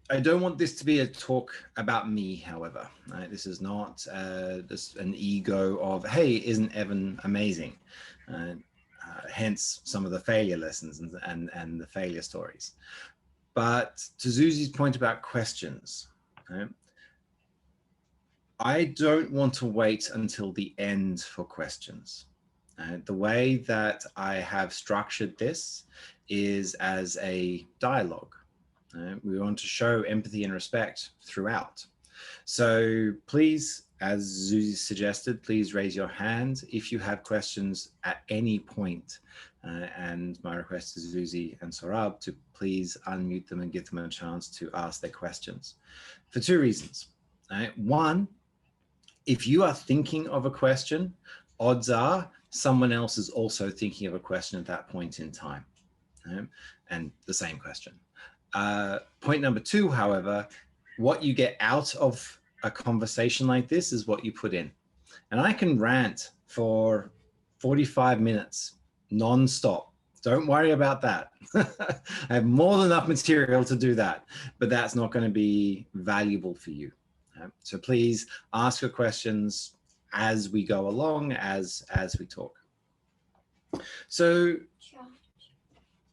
I don't want this to be a talk about me, however. Right? This is not just an ego of, hey, isn't Evan amazing? Hence some of the failure lessons and the failure stories. But to Zuzi's point about questions, right? I don't want to wait until the end for questions. The way that I have structured this is as a dialogue. We want to show empathy and respect throughout. So please, as Zuzi suggested, please raise your hand if you have questions at any point. And my request to Zuzi and Saurabh to please unmute them and give them a chance to ask their questions for two reasons. One, if you are thinking of a question, odds are someone else is also thinking of a question at that point in time, and the same question. Point number two, however, what you get out of a conversation like this is what you put in. And I can rant for 45 minutes non-stop. Don't worry about that. I have more than enough material to do that, but that's not going to be valuable for you. So please ask your questions as we go along, as we talk. So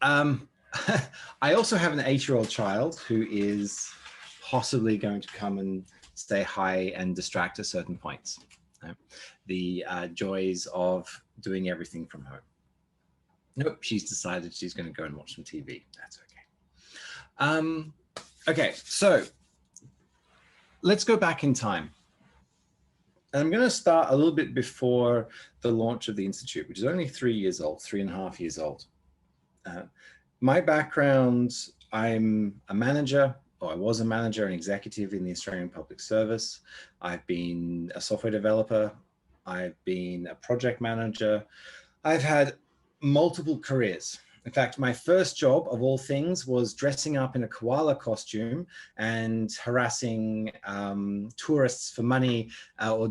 I also have an 8-year-old child who is possibly going to come and say hi and distract at certain points. The joys of doing everything from home. Nope, she's decided she's going to go and watch some TV. That's okay. Okay, so let's go back in time. And I'm going to start a little bit before the launch of the Institute, which is only 3 years old, 3.5 years old. My background, I'm a manager, or I was a manager and executive in the Australian Public Service. I've been a software developer. I've been a project manager. I've had multiple careers. In fact, my first job of all things was dressing up in a koala costume and harassing tourists for money or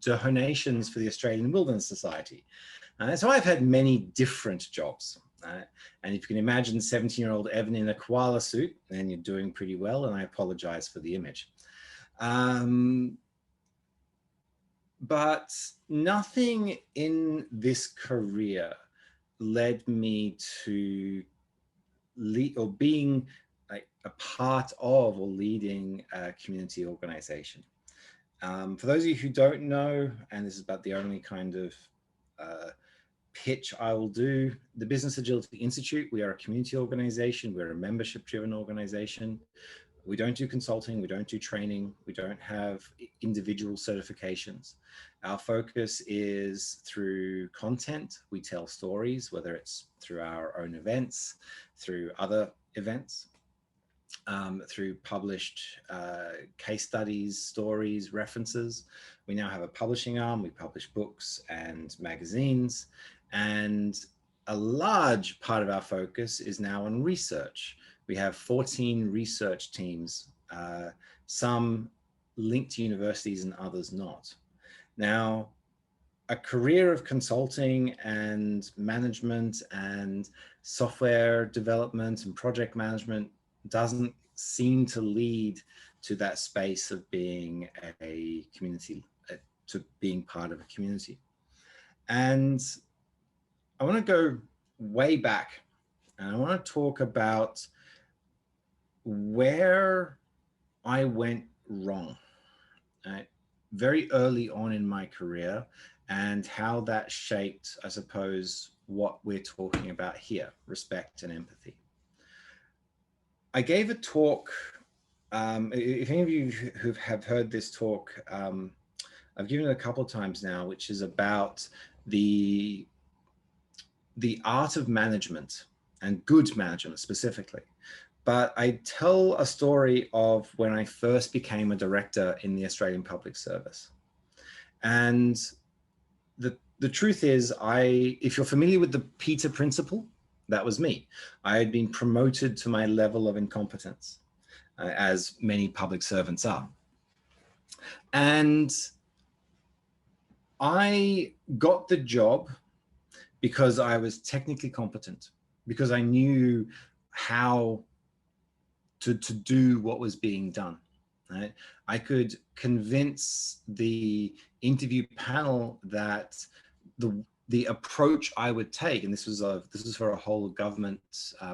donations for the Australian Wilderness Society. So I've had many different jobs. And if you can imagine 17-year-old Evan in a koala suit, then you're doing pretty well, and I apologize for the image. But nothing in this career led me to lead or being like a part of or leading a community organization. For those of you who don't know, and this is about the only kind of pitch I will do, the Business Agility Institute, we are a community organization, we're a membership driven organization. We don't do consulting, we don't do training, we don't have individual certifications. Our focus is through content. We tell stories, whether it's through our own events, through other events, through published case studies, stories, references. We now have a publishing arm. We publish books and magazines. And a large part of our focus is now on research. We have 14 research teams, some linked to universities and others not. Now, a career of consulting and management and software development and project management doesn't seem to lead to that space of being a community, to being part of a community. And I want to go way back, and I want to talk about where I went wrong very early on in my career, and how that shaped, I suppose, what we're talking about here, respect and empathy. I gave a talk, if any of you who have heard this talk, I've given it a couple of times now, which is about the art of management and good management specifically. But I tell a story of when I first became a director in the Australian Public Service. And the truth is, if you're familiar with the Peter Principle, that was me. I had been promoted to my level of incompetence, as many public servants are. And I got the job because I was technically competent, because I knew how to do what was being done. Right? I could convince the interview panel that the approach I would take, and this was for a whole government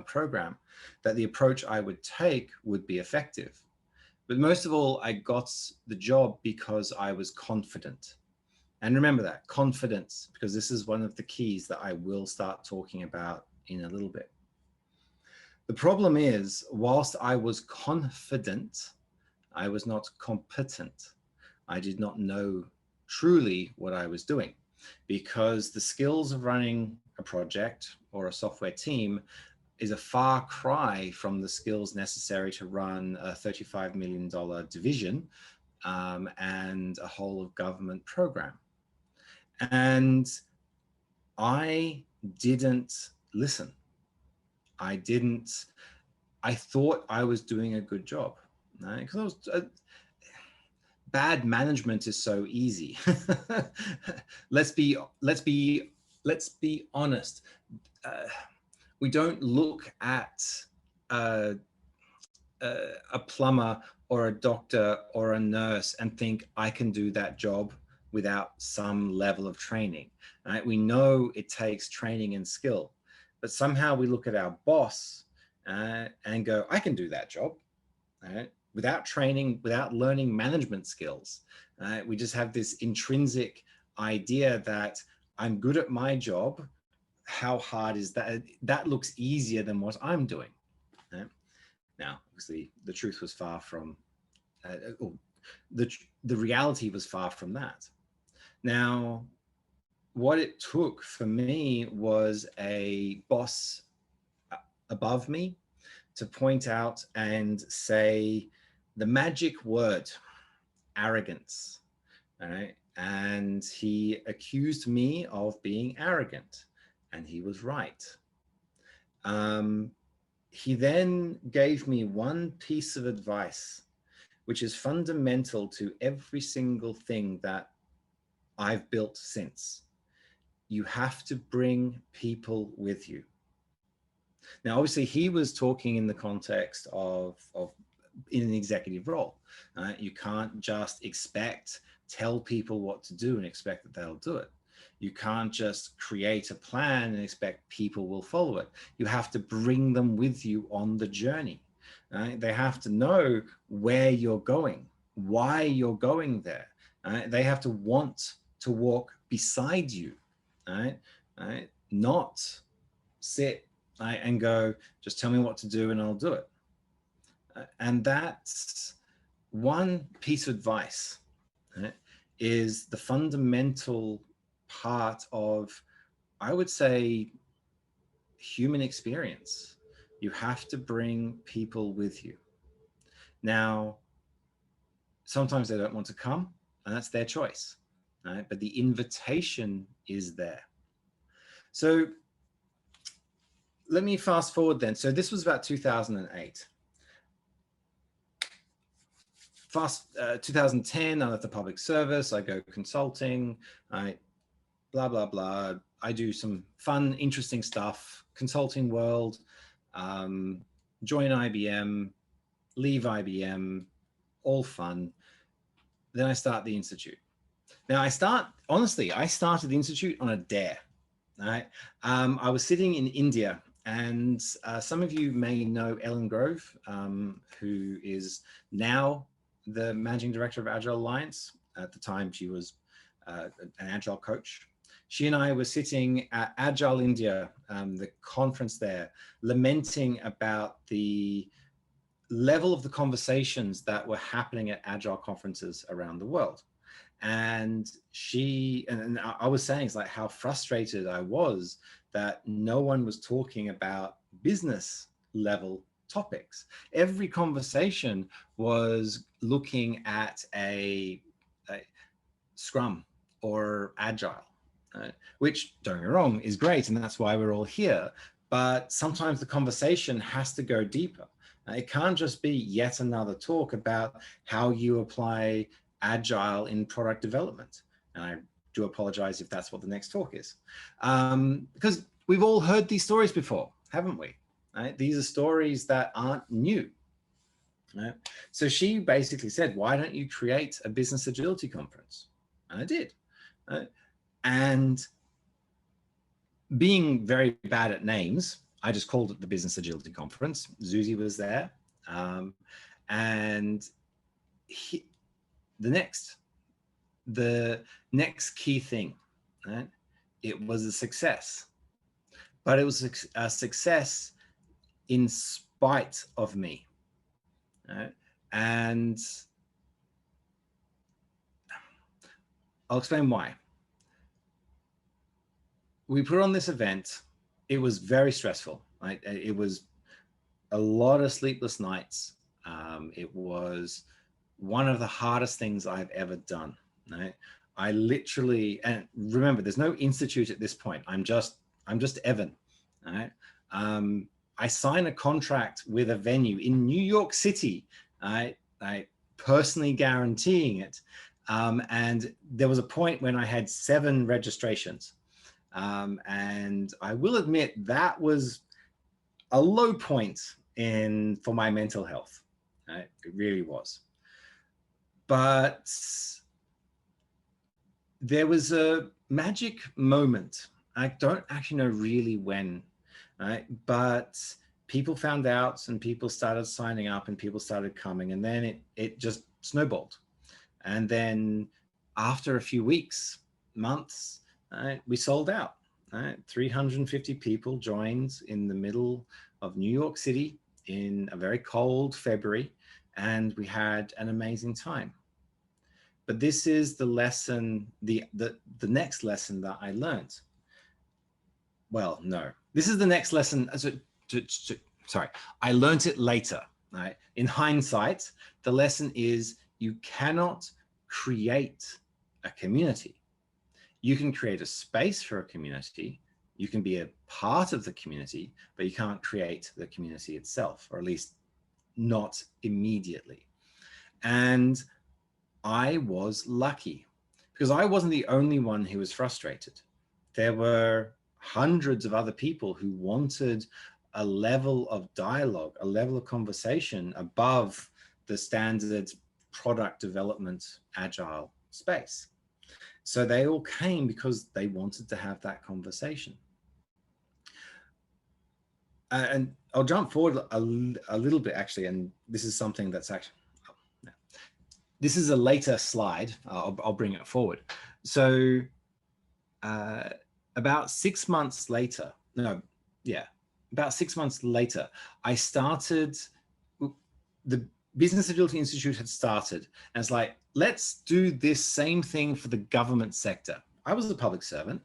program, that the approach I would take would be effective. But most of all, I got the job because I was confident. And remember that, confidence, because this is one of the keys that I will start talking about in a little bit. The problem is, whilst I was confident, I was not competent. I did not know truly what I was doing, because the skills of running a project or a software team is a far cry from the skills necessary to run a $35 million division and a whole of government program. And I didn't listen. I thought I was doing a good job, right? Because I was, bad management is so easy. let's be honest. We don't look at a plumber or a doctor or a nurse and think I can do that job without some level of training. Right? We know it takes training and skill, but somehow we look at our boss and go, I can do that job. Right? Without training, without learning management skills. We just have this intrinsic idea that I'm good at my job. How hard is that? That looks easier than what I'm doing. Right? Now, obviously, the truth was far from, the reality was far from that. Now, what it took for me was a boss above me to point out and say the magic word, arrogance. All right? And he accused me of being arrogant, and he was right. He then gave me one piece of advice, which is fundamental to every single thing that I've built since. You have to bring people with you. Now, obviously, he was talking in the context of in an executive role. You can't just tell people what to do and expect that they'll do it. You can't just create a plan and expect people will follow it. You have to bring them with you on the journey. Right? They have to know where you're going, why you're going there. Right? They have to want to walk beside you, right? Right? Not sit and go, just tell me what to do and I'll do it. And that's one piece of advice, right, is the fundamental part of, I would say, human experience. You have to bring people with you. Now, sometimes they don't want to come, and that's their choice, right? But the invitation is there. So let me fast forward then. So this was about 2008. 2010, I left the public service, I go consulting, blah, blah, blah. I do some fun, interesting stuff, consulting world, join IBM, leave IBM, all fun. Then I start the Institute. Now honestly, I started the Institute on a dare. Right? I was sitting in India, and some of you may know Ellen Grove, who is now the managing director of Agile Alliance. At the time, she was an Agile coach. She and I were sitting at Agile India, the conference there, lamenting about the level of the conversations that were happening at Agile conferences around the world. And I was saying, it's like how frustrated I was that no one was talking about business level topics. Every conversation was looking at a Scrum or Agile, which, don't get me wrong, is great, and that's why we're all here. But sometimes the conversation has to go deeper. It can't just be yet another talk about how you apply Agile in product development. And I do apologize if that's what the next talk is. Because we've all heard these stories before, haven't we? Right? These are stories that aren't new. Right? So she basically said, why don't you create a business agility conference? And I did. Right? And being very bad at names, I just called it the Business Agility Conference. Zuzi was there. Um, and he, the next key thing, right? It was a success, but it was a success in spite of me. Right? And I'll explain why. We put on this event. It was very stressful. Right? It was a lot of sleepless nights. It was one of the hardest things I've ever done. Right? I literally, and remember, there's no institute at this point. I'm just Evan. Right? I signed a contract with a venue in New York City. I personally guaranteeing it. And there was a point when I had 7 registrations. And I will admit that was a low point for my mental health. Right? It really was. But there was a magic moment. I don't actually know really when, right? But people found out and people started signing up and people started coming, and then it just snowballed. And then after a few weeks, months, we sold out. 350 people joined in the middle of New York City in a very cold February, and we had an amazing time. But this is the lesson, the next lesson that I learned. Well, no, this is the next lesson. Sorry, I learned it later. Right? In hindsight, the lesson is you cannot create a community. You can create a space for a community. You can be a part of the community, but you can't create the community itself, or at least not immediately. And I was lucky because I wasn't the only one who was frustrated. There were hundreds of other people who wanted a level of dialogue, a level of conversation above the standard product development agile space. So they all came because they wanted to have that conversation. And I'll jump forward a little bit actually, and this is something that's actually, this is a later slide. I'll bring it forward. So about 6 months later, about 6 months later, I started, the Business Agility Institute had started, and it's like, let's do this same thing for the government sector. I was a public servant.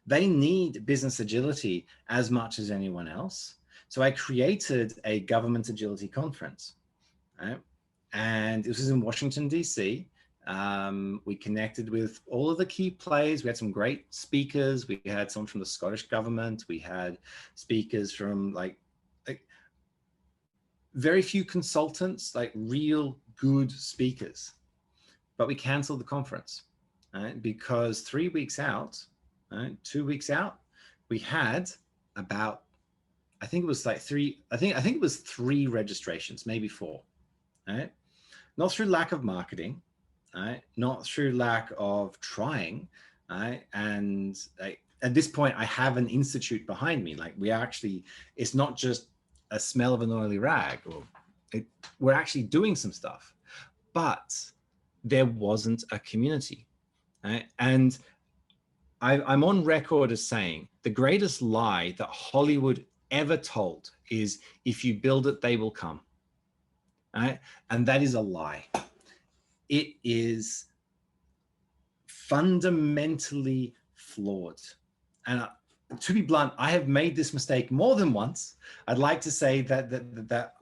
They need business agility as much as anyone else. So I created a government agility conference, right? And this was in Washington, D.C. We connected with all of the key players. We had some great speakers. We had someone from the Scottish government. We had speakers from like very few consultants, like real good speakers. But we canceled the conference, right? Because 3 weeks out, right, 2 weeks out, we had about, I think it was like I think it was 3 registrations, maybe 4, right? Not through lack of marketing, right? Not through lack of trying, right? And at this point, I have an institute behind me. Like we actually, it's not just a smell of an oily rag, or we're actually doing some stuff, but there wasn't a community, right? And I'm on record as saying the greatest lie that Hollywood ever told is if you build it, they will come. Right? And that is a lie. It is fundamentally flawed. And to be blunt, I have made this mistake more than once. I'd like to say that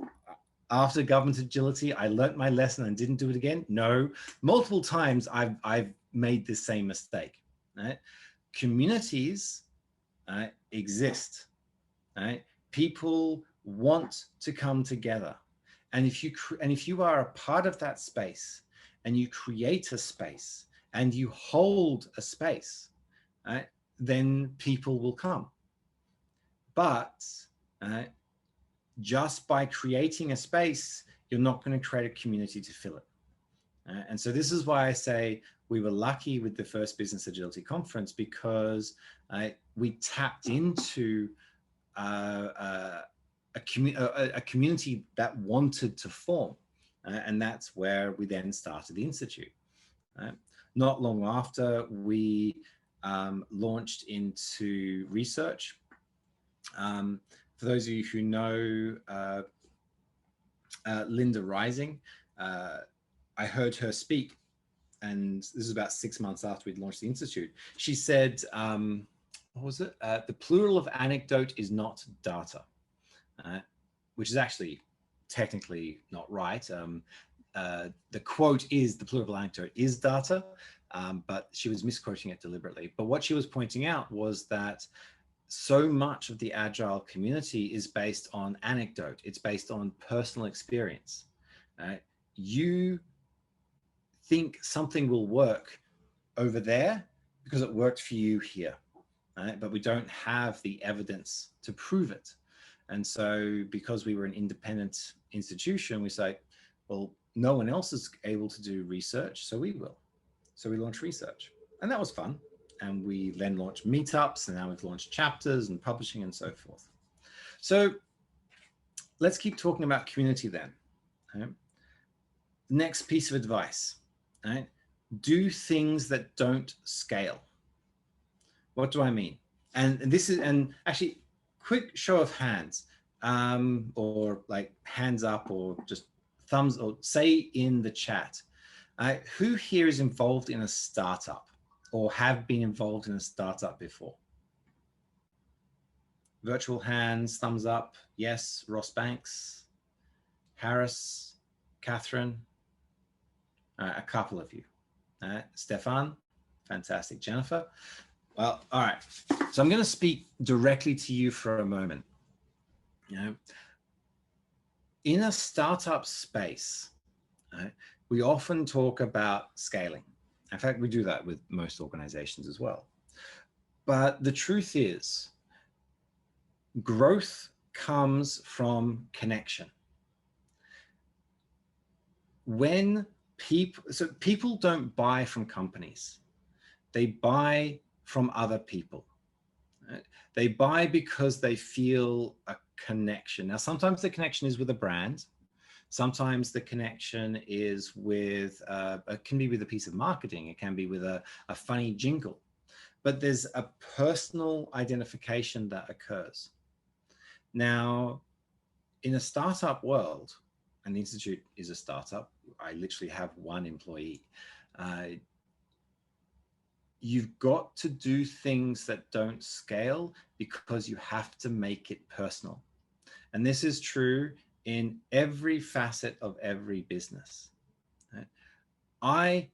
after government agility, I learned my lesson and didn't do it again. No, multiple times I've made this same mistake. Right? Communities exist. Right? People want to come together. And if you are a part of that space and you create a space and you hold a space, then people will come. But just by creating a space, you're not going to create a community to fill it. And so this is why I say we were lucky with the first Business Agility Conference, because we tapped into a community that wanted to form. And that's where we then started the Institute. Not long after, we launched into research. For those of you who know Linda Rising, I heard her speak, and this is about 6 months after we'd launched the Institute. She said, what was it? The plural of anecdote is not data, which is actually technically not right. The quote is, the plural of anecdote is data, but she was misquoting it deliberately. But what she was pointing out was that so much of the Agile community is based on anecdote. It's based on personal experience. You think something will work over there because it worked for you here, right? But we don't have the evidence to prove it. And so because we were an independent institution, we say, well, no one else is able to do research, so we will. So we launched research, and that was fun. And we then launched meetups, and now we've launched chapters and publishing and so forth. So let's keep talking about community then. Okay? Next piece of advice, right? Do things that don't scale. What do I mean? And this is, and actually, quick show of hands, or like hands up, or just thumbs, or say in the chat, who here is involved in a startup or have been involved in a startup before? Virtual hands, thumbs up. Yes, Ross Banks, Harris, Catherine, a couple of you. Stefan, fantastic. Jennifer. Well, all right. So I'm going to speak directly to you for a moment. You know, in a startup space, we often talk about scaling. In fact, we do that with most organizations as well. But the truth is, growth comes from connection. When people don't buy from companies, they buy from other people. Right? They buy because they feel a connection. Now, sometimes the connection is with a brand. Sometimes the connection is with, it can be with a piece of marketing. It can be with a funny jingle. But there's a personal identification that occurs. Now, in a startup world, and the Institute is a startup, I literally have one employee. You've got to do things that don't scale because you have to make it personal. And this is true in every facet of every business. Right? I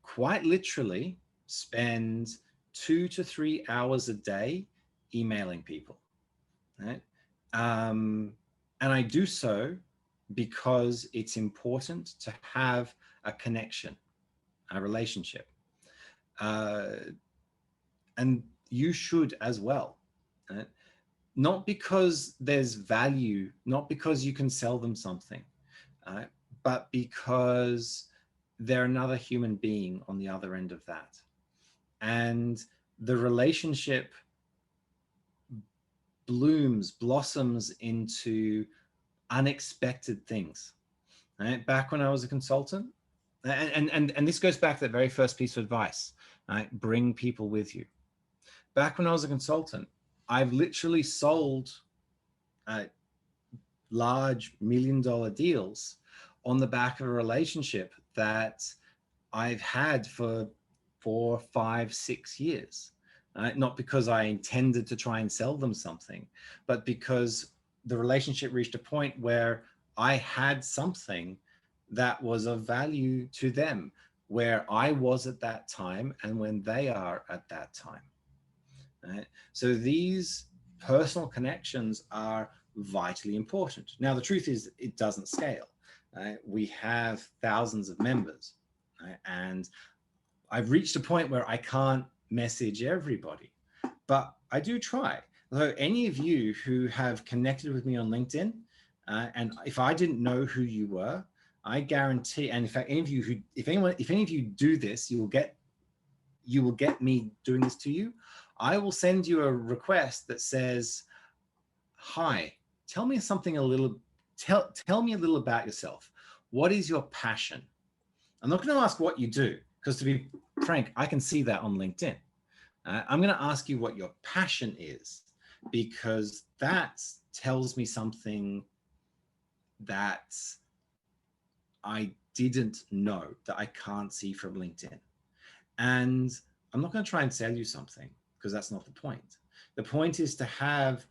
quite literally spend 2 to 3 hours a day emailing people. Right? And I do so because it's important to have a connection, a relationship. And you should as well. Right? Not because there's value, not because you can sell them something, but because they're another human being on the other end of that. And the relationship blossoms into unexpected things. Right? Back when I was a consultant, and this goes back to that very first piece of advice, right? Bring people with you. Back when I was a consultant, I've literally sold large $1 million deals on the back of a relationship that I've had for 4, 5, 6 years. Not because I intended to try and sell them something, but because the relationship reached a point where I had something that was of value to them, where I was at that time and when they are at that time. Right? So these personal connections are vitally important. Now, the truth is it doesn't scale. Right? We have thousands of members, right? And I've reached a point where I can't message everybody, but I do try. So any of you who have connected with me on LinkedIn, And if I didn't know who you were, I guarantee, and in fact, any of you who, if any of you do this, you will get me doing this to you. I will send you a request that says, hi, tell me something tell me a little about yourself. What is your passion? I'm not going to ask what you do, because to be frank, I can see that on LinkedIn. I'm going to ask you what your passion is, because that tells me something that I didn't know, that I can't see from LinkedIn. And I'm not going to try and sell you something, because that's not the point. The point is to have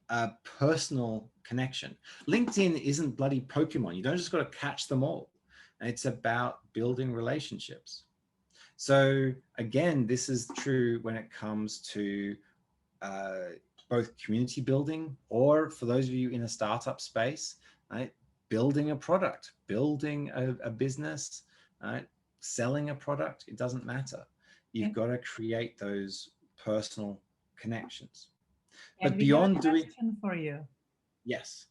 a personal connection. LinkedIn isn't bloody Pokemon. You don't just got to catch them all. It's about building relationships. So again, this is true when it comes to both community building, or for those of you in a startup space, right, building a product, building a business, right, selling a product. It doesn't matter. You've got to create those personal connections. And But we have a beyond doing, question for you. yes.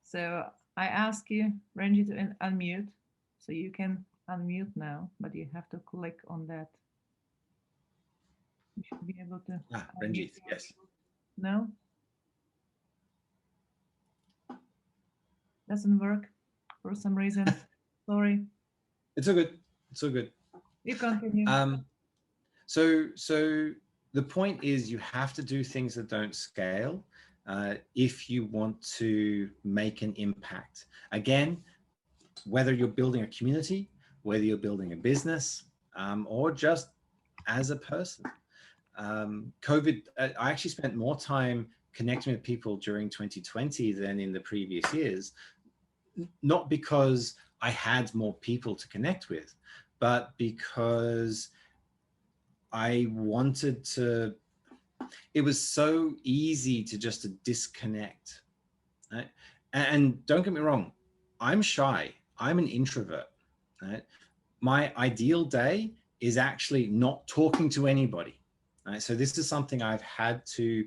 So I ask you, Renji, to unmute. So you can unmute now, but you have to click on that. You should be able to unmute. Ranjit, yes. No? Doesn't work for some reason. Sorry. It's all good. It's all good. You continue. So the point is, you have to do things that don't scale if you want to make an impact. Again, whether you're building a community, whether you're building a business, or just as a person. COVID, I actually spent more time connecting with people during 2020 than in the previous years, not because I had more people to connect with, but because I wanted to, it was so easy to just to disconnect. Right? And don't get me wrong, I'm shy. I'm an introvert. Right? My ideal day is actually not talking to anybody. Right? So this is something I've had to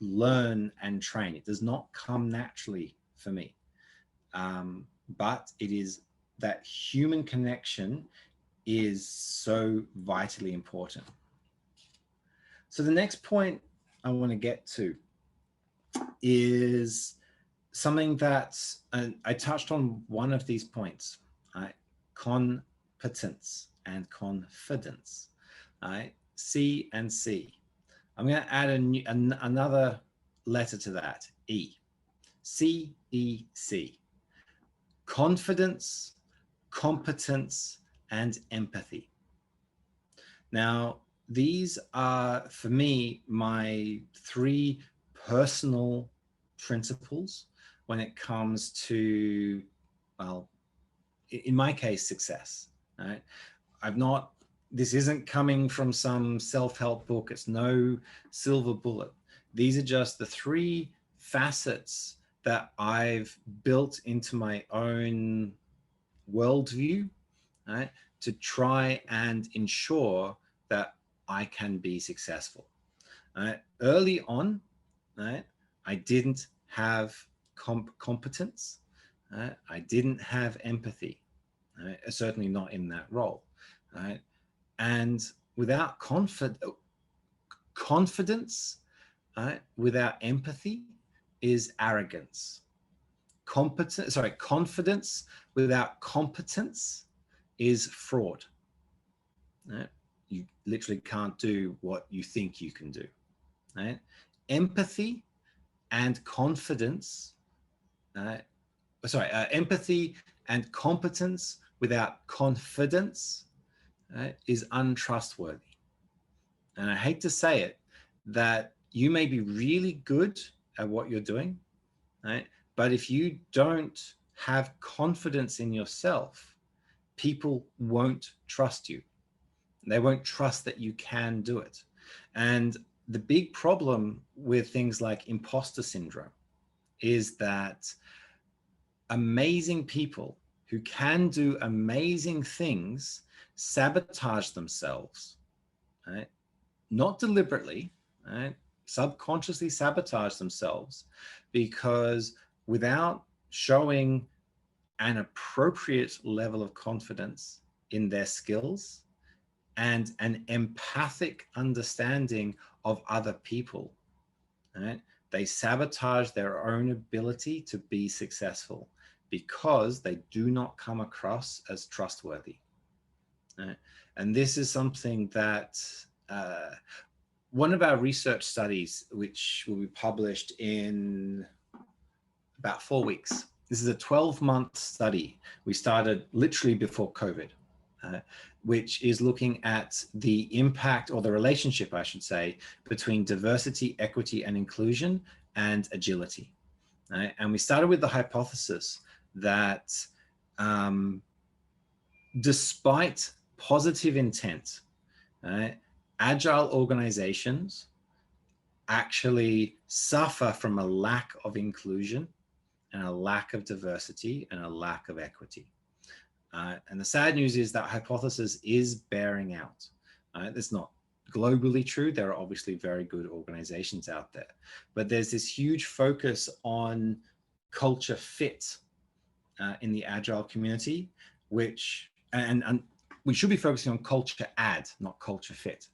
learn and train. It does not come naturally for me. But it is, that human connection is so vitally important. So the next point I want to get to is something that I touched on one of these points, right? Competence and confidence, right? C and C. I'm going to add another letter to that, E. C, E, C. Confidence, competence, and empathy. Now, these are, for me, my three personal principles when it comes to, well, in my case, success. Right? This isn't coming from some self-help book. It's no silver bullet. These are just the three facets that I've built into my own worldview, right, to try and ensure that I can be successful. Early on, right, I didn't have competence. I didn't have empathy, certainly not in that role. Right? And without confidence, without empathy is arrogance. Confidence without competence is fraud. Right? You literally can't do what you think you can do. Right? Empathy and confidence, empathy and competence without confidence is untrustworthy. And I hate to say it, that you may be really good at what you're doing, right? But if you don't have confidence in yourself, people won't trust you. They won't trust that you can do it. And the big problem with things like imposter syndrome is that amazing people who can do amazing things sabotage themselves, right? Not deliberately, right? Subconsciously sabotage themselves, because without showing an appropriate level of confidence in their skills and an empathic understanding of other people, right? They sabotage their own ability to be successful because they do not come across as trustworthy. Right? And this is something that one of our research studies, which will be published in about 4 weeks. This is a 12-month study. We started literally before COVID, which is looking at the impact, or the relationship, I should say, between diversity, equity, and inclusion and agility. Right? And we started with the hypothesis that despite positive intent, right, agile organizations actually suffer from a lack of inclusion and a lack of diversity and a lack of equity. And the sad news is that hypothesis is bearing out. That's not globally true. There are obviously very good organizations out there, but there's this huge focus on culture fit in the Agile community, which, and we should be focusing on culture add, not culture fit.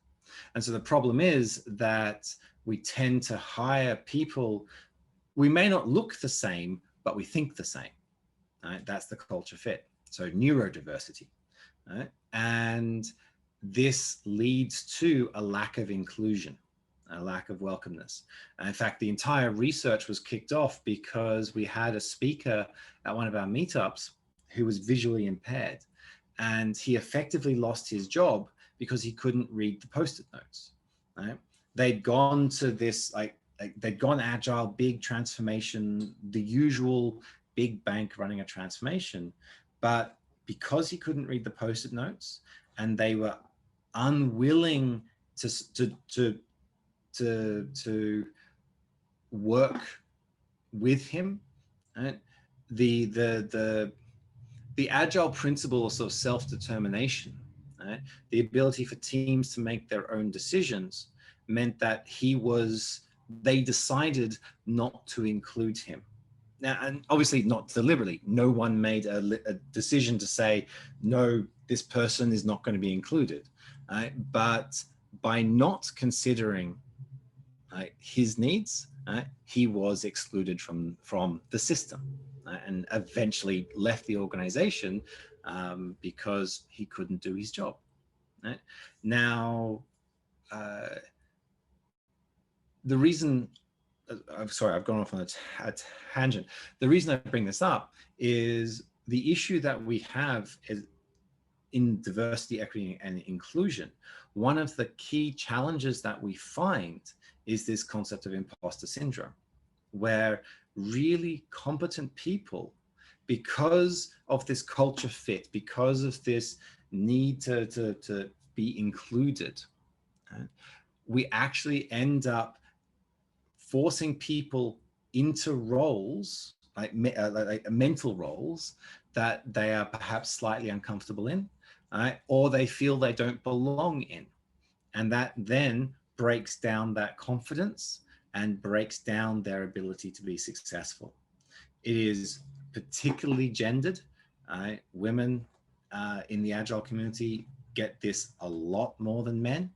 And so the problem is that we tend to hire people, we may not look the same, but we think the same. Right? That's the culture fit. So neurodiversity. Right? And this leads to a lack of inclusion, a lack of welcomeness. And in fact, the entire research was kicked off because we had a speaker at one of our meetups who was visually impaired, and he effectively lost his job because he couldn't read the Post-it notes. Right? They'd gone to this, they'd gone agile, big transformation, the usual big bank running a transformation, but because he couldn't read the Post-it notes and they were unwilling to work with him, right? The agile principle of sort of self-determination, right? The ability for teams to make their own decisions meant that they decided not to include him. Now, and obviously not deliberately, no one made a decision to say, no, this person is not going to be included. Right? But by not considering his needs, he was excluded from the system, and eventually left the organization because he couldn't do his job. Right? Now, the reason, I'm sorry, I've gone off on a tangent. The reason I bring this up is the issue that we have is in diversity, equity, and inclusion. One of the key challenges that we find is this concept of imposter syndrome, where really competent people, because of this culture fit, because of this need to be included, we actually end up forcing people into roles, like mental roles, that they are perhaps slightly uncomfortable in, or they feel they don't belong in. And that then breaks down that confidence and breaks down their ability to be successful. It is particularly gendered. Women in the Agile community get this a lot more than men.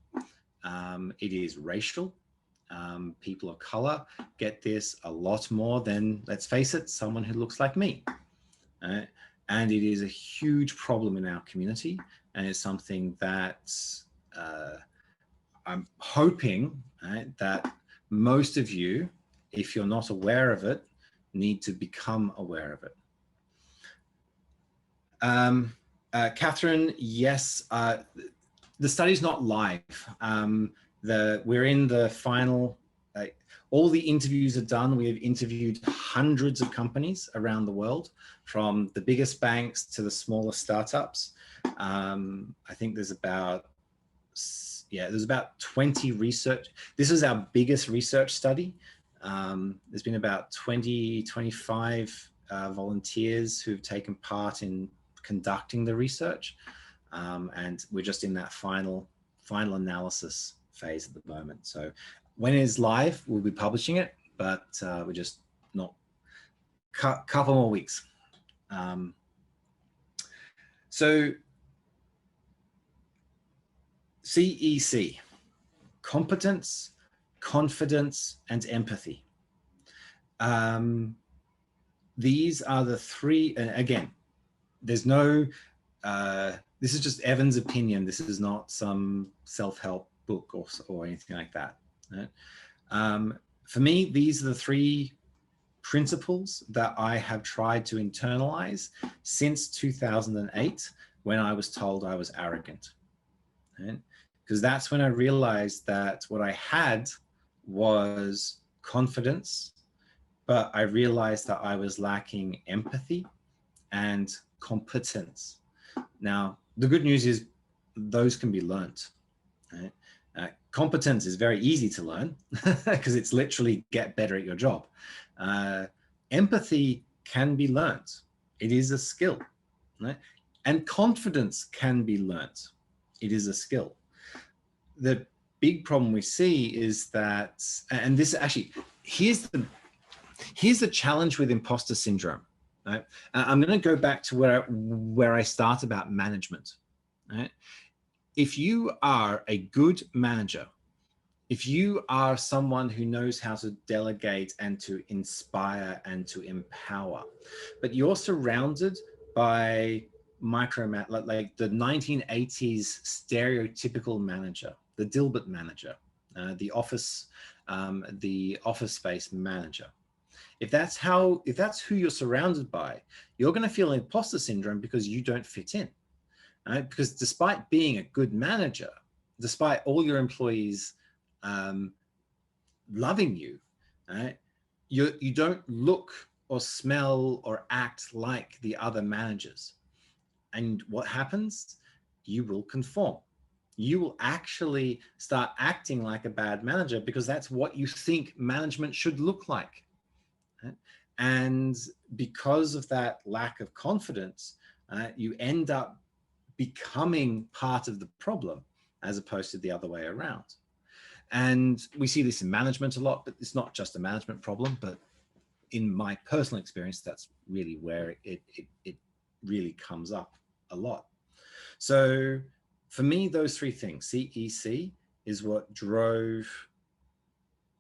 It is racial. People of color get this a lot more than, let's face it, someone who looks like me. And it is a huge problem in our community, and it's something that I'm hoping that most of you, if you're not aware of it, need to become aware of it. Catherine, yes, the study's not live. We're in the final, all the interviews are done. We have interviewed hundreds of companies around the world, from the biggest banks to the smaller startups. I think there's about 20 research. This is our biggest research study. There's been about 25 volunteers who've taken part in conducting the research. And we're just in that final analysis phase at the moment. So when it is live, we'll be publishing it, but we're just not couple more weeks. So CEC, competence, confidence, and empathy. These are the three, and again, there's no, this is just Evan's opinion. This is not some self-help book or anything like that. Right? For me, these are the three principles that I have tried to internalize since 2008, when I was told I was arrogant. Right? Because that's when I realized that what I had was confidence, but I realized that I was lacking empathy and competence. Now, the good news is those can be learned. Right? Competence is very easy to learn because it's literally get better at your job. Empathy can be learned. It is a skill. Right? And confidence can be learned. It is a skill. The big problem we see is that, and this actually, here's the challenge with imposter syndrome. Right? I'm going to go back to where I start about management. Right? If you are a good manager, if you are someone who knows how to delegate and to inspire and to empower, but you're surrounded by like the 1980s stereotypical manager, the Dilbert manager, the office space manager. If that's who you're surrounded by, you're going to feel imposter syndrome because you don't fit in. Right? Because despite being a good manager, despite all your employees loving you, right, you don't look or smell or act like the other managers. And what happens? You will conform. You will actually start acting like a bad manager because that's what you think management should look like. Right? And because of that lack of confidence, you end up becoming part of the problem as opposed to the other way around. And we see this in management a lot, but it's not just a management problem, but in my personal experience, that's really where it really comes up a lot. So for me, those three things, CEC is what drove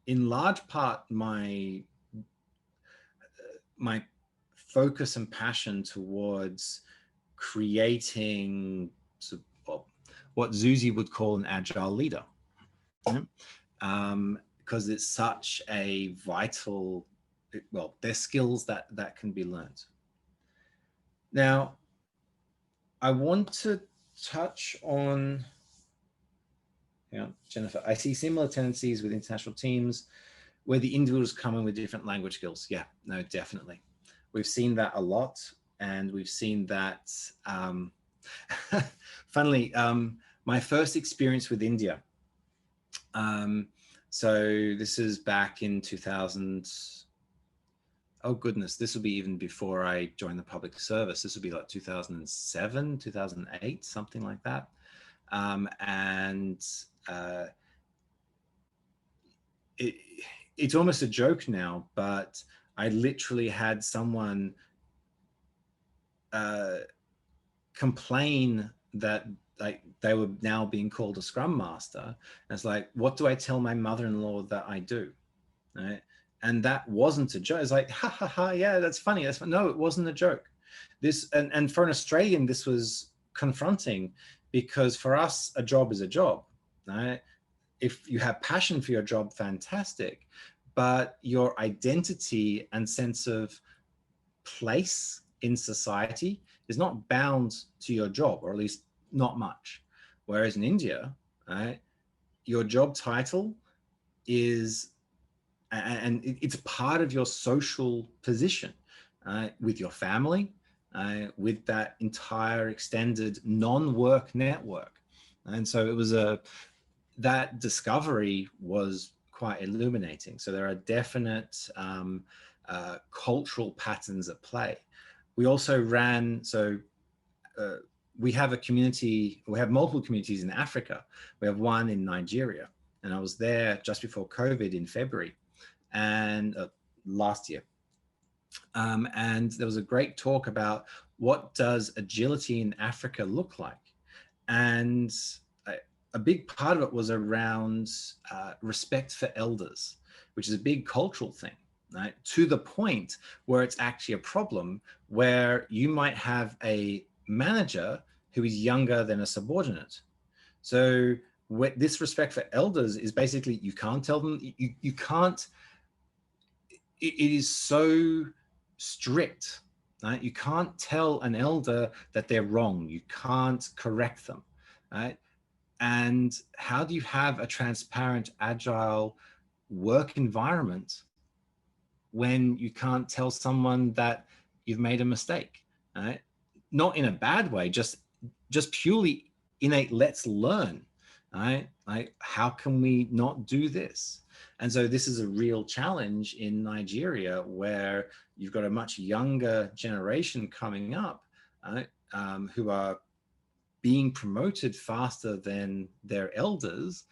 in large part my focus and passion towards creating what Zuzi would call an agile leader. Because it's such a vital, well, there's skills that can be learned. Now, I want to touch on, Jennifer, I see similar tendencies with international teams where the individuals come in with different language skills. Yeah, no, definitely. We've seen that a lot, and we've seen that, funnily, my first experience with India, so this is back in 2000. Oh goodness, this will be even before I joined the public service. This would be like 2007, 2008, something like that. It's almost a joke now, but I literally had someone complain that like they were now being called a scrum master. And it's like, what do I tell my mother-in-law that I do? Right? And that wasn't a joke. It's like, ha ha ha, yeah, that's funny. That's fun. No, it wasn't a joke. This and for an Australian, this was confronting because for us, a job is a job. Right? If you have passion for your job, fantastic. But your identity and sense of place in society is not bound to your job, or at least not much. Whereas in India, right, your job title is, and it's part of your social position with your family, with that entire extended non-work network. And so it was that discovery was quite illuminating. So there are definite cultural patterns at play. We also ran, we have a community, we have multiple communities in Africa. We have one in Nigeria, and I was there just before COVID in February and last year. And there was a great talk about what does agility in Africa look like. And a big part of it was around respect for elders, which is a big cultural thing, right? To the point where it's actually a problem where you might have a manager who is younger than a subordinate. So this respect for elders is basically you can't tell them, you can't, it is so strict, right? You can't tell an elder that they're wrong. You can't correct them, right? And how do you have a transparent, agile work environment when you can't tell someone that you've made a mistake, right? Not in a bad way, just purely innate, let's learn, right? Like, how can we not do this? And so this is a real challenge in Nigeria, where you've got a much younger generation coming up, who are being promoted faster than their elders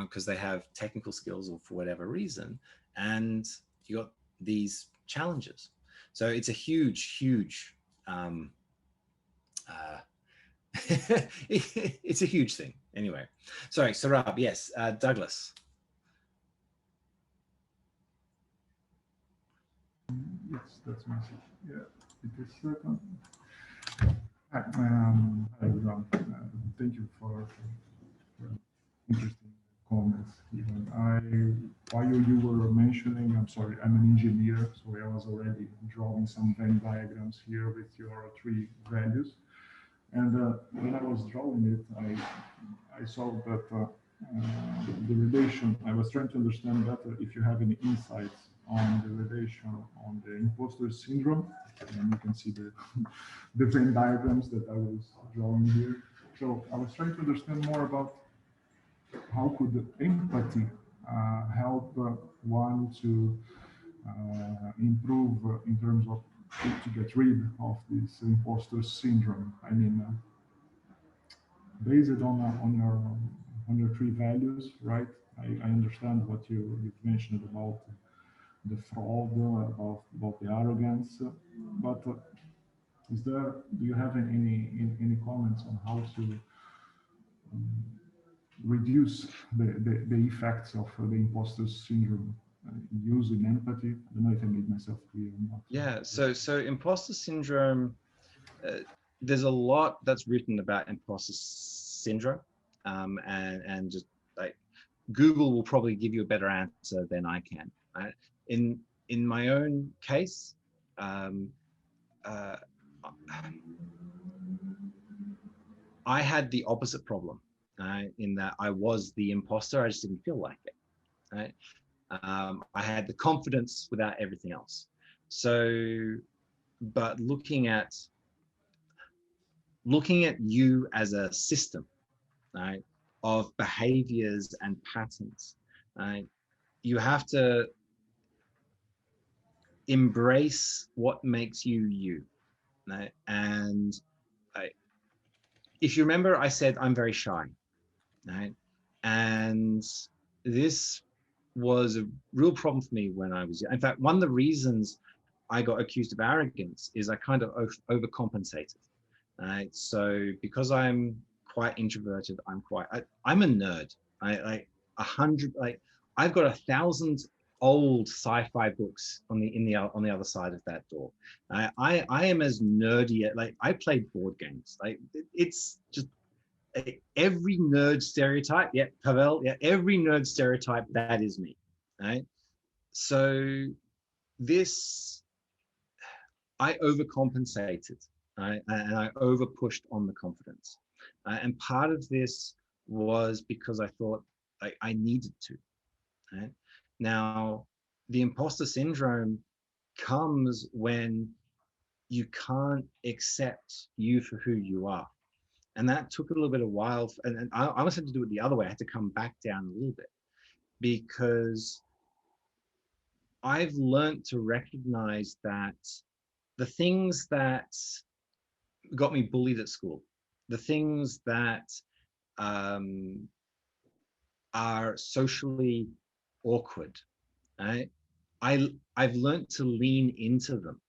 because they have technical skills or for whatever reason. And you got these challenges. So it's a huge, uh, it's a huge thing. Anyway, sorry, Sarab, yes, Douglas. Yes, that's my message. Yeah, it is second. Hi, everyone. Thank you for interesting comments. Even while you were mentioning, I'm sorry, I'm an engineer, so I was already drawing some Venn diagrams here with your three values. And when I was drawing it, I saw that the relation, I was trying to understand better if you have any insights on the relation on the imposter syndrome. And you can see the Venn diagrams that I was drawing here. So I was trying to understand more about how could empathy help one to improve in terms of to get rid of this imposter syndrome. I mean, based on your three values, right? I understand what you've mentioned about the fraud, about the arrogance, but do you have any comments on how to reduce the effects of the imposter syndrome using empathy? I don't know if I made myself clear or not. Yeah, so imposter syndrome, there's a lot that's written about imposter syndrome, and just like Google will probably give you a better answer than I can. Right? In my own case, um, uh, I had the opposite problem, in that I was the imposter. I just didn't feel like it. Right? I had the confidence without everything else. So, but looking at you as a system, right, of behaviors and patterns, right, you have to embrace what makes you you, right? And I, if you remember, I said I'm very shy, right? And this was a real problem for me when I was young. In fact, one of the reasons I got accused of arrogance is I kind of overcompensated. Right? So because I'm quite introverted, I'm a nerd. I like 100, like I've got 1,000 old sci-fi books on the other side of that door. I am as nerdy, like I played board games. Like it's just every nerd stereotype. Yeah, Pavel. Yeah, every nerd stereotype, that is me. Right. So this, I overcompensated, right? And I over pushed on the confidence. And part of this was because I thought I needed to. Right? Now, the imposter syndrome comes when you can't accept you for who you are. And that took a little bit of while. And I almost had to do it the other way. I had to come back down a little bit, because I've learned to recognize that the things that got me bullied at school, the things that um, are socially awkward, right? I've learned to lean into them,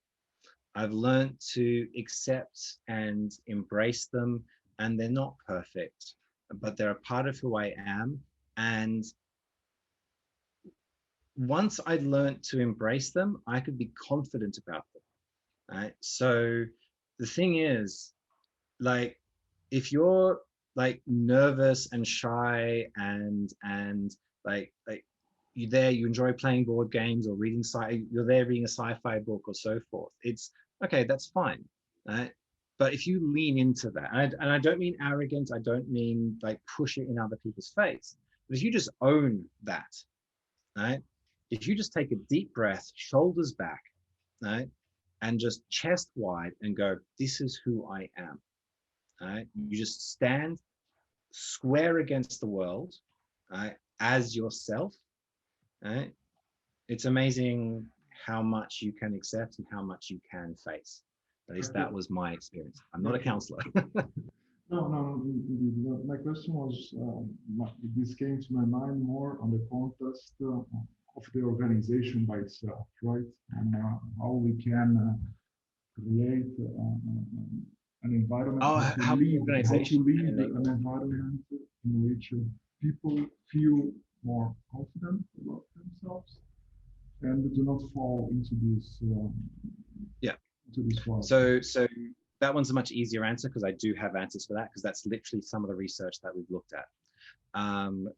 I've learned to accept and embrace them, and they're not perfect, but they're a part of who I am. And once I learned to embrace them, I could be confident about them, right? So the thing is, like, if you're like nervous and shy and like you're there, you enjoy playing board games or reading you're there reading a sci-fi book or so forth, it's okay, that's fine, right? But if you lean into that, and I don't mean arrogance, I don't mean like push it in other people's face, but if you just own that, right? If you just take a deep breath, shoulders back, right, and just chest wide and go, this is who I am, right? You just stand square against the world, right, as yourself, right? It's amazing how much you can accept and how much you can face. At least that was my experience. I'm not a counselor. No. My question was, this came to my mind more on the context of the organization by itself, right? And how we can create an environment, How organization an environment in which people feel more confident about themselves and do not fall into this. So that one's a much easier answer, because I do have answers for that, because that's literally some of the research that we've looked at.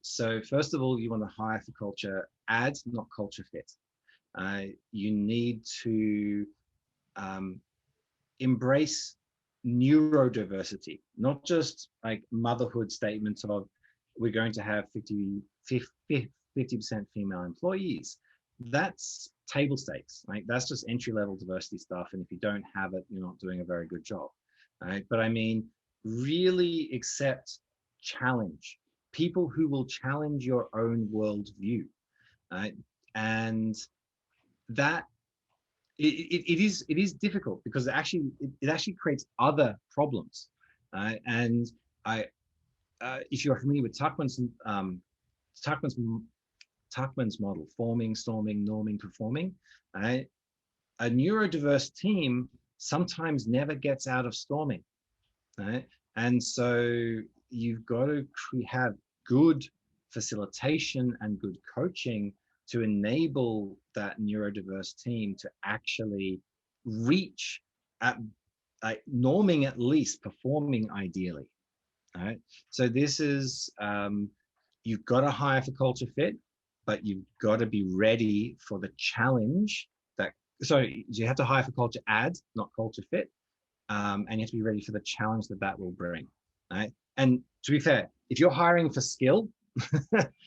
So first of all, you want to hire for culture add, not culture fit. You need to embrace neurodiversity, not just like motherhood statements of we're going to have 50% female employees. That's table stakes, right? That's just entry-level diversity stuff, and if you don't have it, you're not doing a very good job, right? But I mean, really accept challenge, people who will challenge your own worldview, right? And that it is difficult, because it actually creates other problems, and if you're familiar with Tuckman's model, forming, storming, norming, performing, right? A neurodiverse team sometimes never gets out of storming, right? And so you've got to have good facilitation and good coaching to enable that neurodiverse team to actually reach at norming, at least performing ideally, right? So this is, you've got to hire for culture fit, but you've got to be ready for the challenge that, sorry, you have to hire for culture add, not culture fit. And you have to be ready for the challenge that will bring, right? And to be fair, if you're hiring for skill,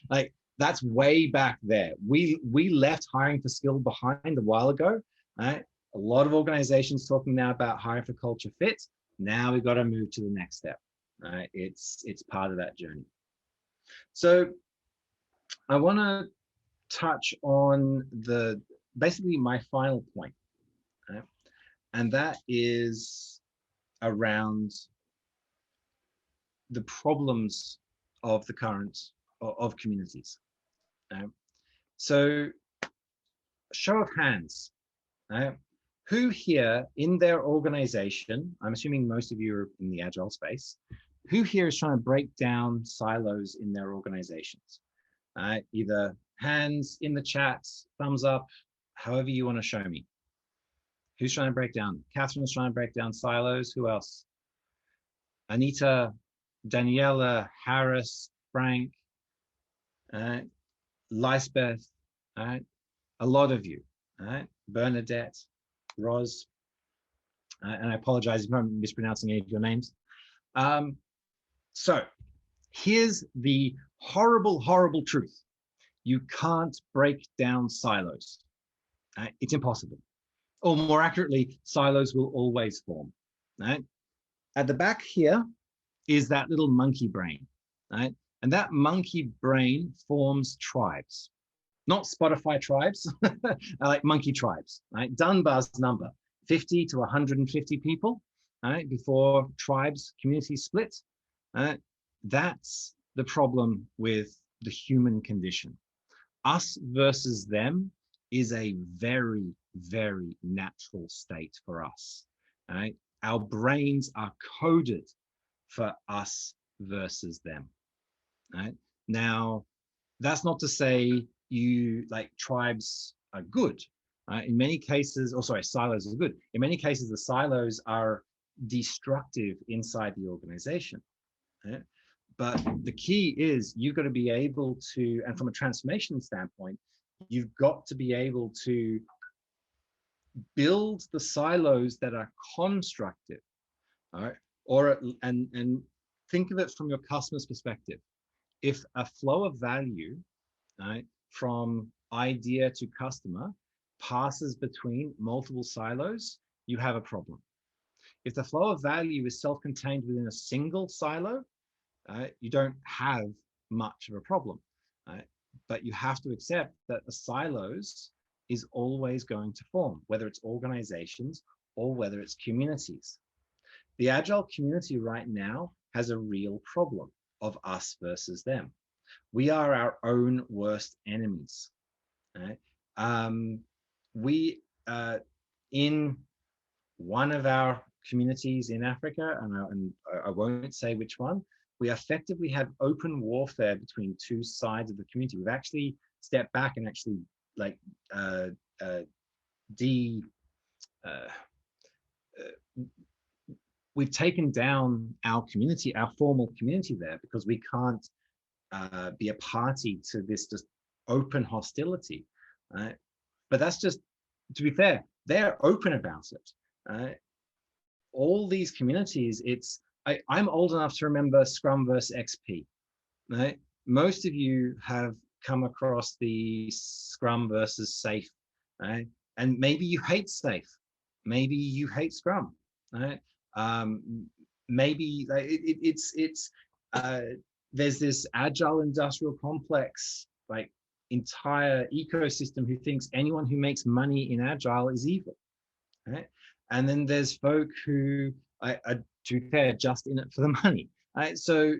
like that's way back there. We left hiring for skill behind a while ago, right? A lot of organizations talking now about hiring for culture fit. Now we've got to move to the next step, right? It's part of that journey. So I want to touch on basically my final point, right? And that is around the problems of the current of communities. So show of hands, who here in their organization, I'm assuming most of you are in the Agile space, who here is trying to break down silos in their organizations? Either hands in the chat, thumbs up, however you want to show me. Who's trying to break down? Catherine's trying to break down silos. Who else? Anita, Daniela, Harris, Frank, Lisbeth, a lot of you, Bernadette, Roz, and I apologize if I'm mispronouncing any of your names. So here's the horrible, horrible truth. You can't break down silos. It's impossible. Or more accurately, silos will always form. Right? At the back here is that little monkey brain. Right? And that monkey brain forms tribes. Not Spotify tribes, like monkey tribes. Right? Dunbar's number, 50 to 150 people, right? Before tribes, communities split. That's the problem with the human condition. Us versus them is a very, very natural state for us. Right? Our brains are coded for us versus them. Right? Now, that's not to say you like tribes are good. In many cases, or sorry, silos are good. In many cases, the silos are destructive inside the organization. Right? But the key is you've got to be able to, and from a transformation standpoint, you've got to be able to build the silos that are constructive, all right? And think of it from your customer's perspective. If a flow of value, right, from idea to customer passes between multiple silos, you have a problem. If the flow of value is self-contained within a single silo, you don't have much of a problem. But you have to accept that the silos is always going to form, whether it's organizations or whether it's communities. The Agile community right now has a real problem of us versus them. We are our own worst enemies. Right? In one of our communities in Africa, and I won't say which one, we effectively have open warfare between two sides of the community. We've actually stepped back and actually like we've taken down our community, our formal community there, because we can't be a party to this just open hostility. But that's just, to be fair, they're open about it. All these communities, I'm old enough to remember Scrum versus XP. Right? Most of you have come across the Scrum versus Safe, right? And maybe you hate Safe, maybe you hate Scrum, right? Maybe there's this Agile industrial complex, like entire ecosystem who thinks anyone who makes money in Agile is evil, right? And then there's folk who are, to be fair, just in it for the money, right? So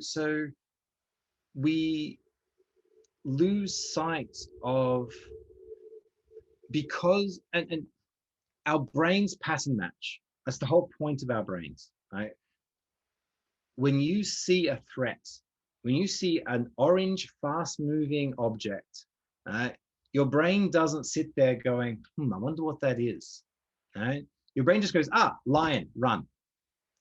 we lose sight of, because and our brains pattern match. That's the whole point of our brains, right? When you see a threat, when you see an orange fast-moving object, your brain doesn't sit there going, I wonder what that is. Right? Your brain just goes, lion, run.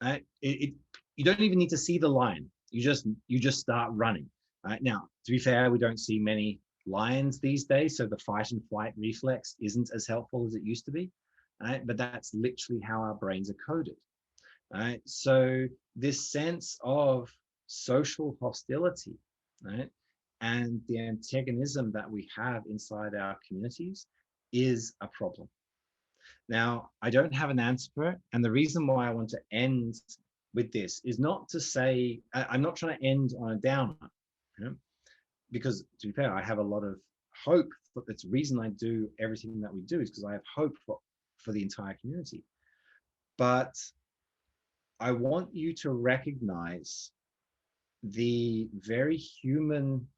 Right? You don't even need to see the lion. You just start running. Right? Now, to be fair, we don't see many lions these days, so the fight and flight reflex isn't as helpful as it used to be. Right? But that's literally how our brains are coded. Right? So this sense of social hostility, right, and the antagonism that we have inside our communities is a problem. Now, I don't have an answer for it, and the reason why I want to end with this is not to say, I'm not trying to end on a downer, you know? Because to be fair, I have a lot of hope. But that's the reason I do everything that we do, is because I have hope for the entire community. But I want you to recognize the very human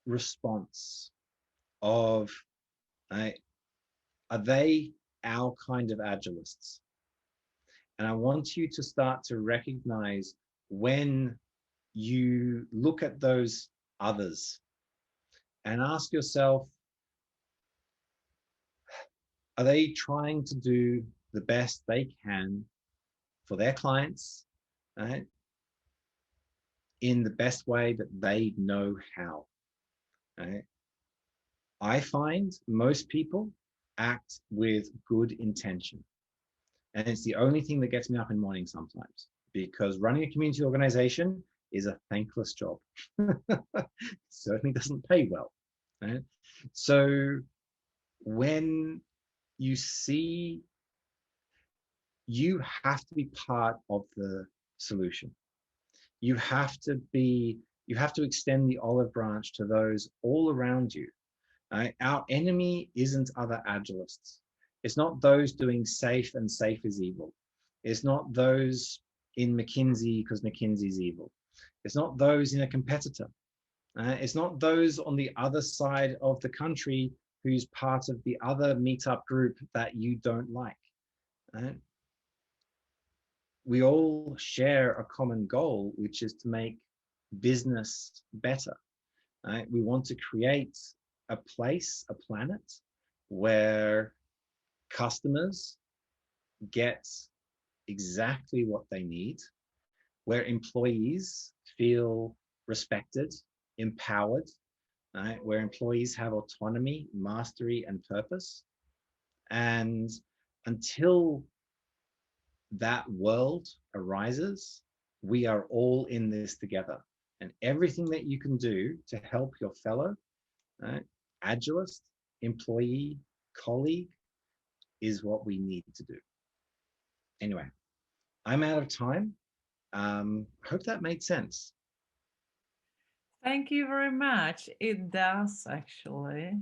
response of, are they our kind of agilists? And I want you to start to recognize when you look at those others and ask yourself, are they trying to do the best they can for their clients, right, in the best way that they know how? Right? I find most people act with good intention. And it's the only thing that gets me up in the morning sometimes, because running a community organization is a thankless job. Certainly doesn't pay well. Right? So when you see, you have to be part of the solution. You have to extend the olive branch to those all around you. Our enemy isn't other agilists. It's not those doing safe, and safe is evil. It's not those in McKinsey because McKinsey's evil. It's not those in a competitor. It's not those on the other side of the country who's part of the other meetup group that you don't like. Right? We all share a common goal, which is to make business better. Right? We want to create a place, a planet where customers get exactly what they need, where employees feel respected, empowered, right? Where employees have autonomy, mastery, and purpose. And until that world arises, we are all in this together. And everything that you can do to help your fellow Agilist, employee, colleague is what we need to do. Anyway, I'm out of time. Hope that made sense. Thank you very much. It does, actually.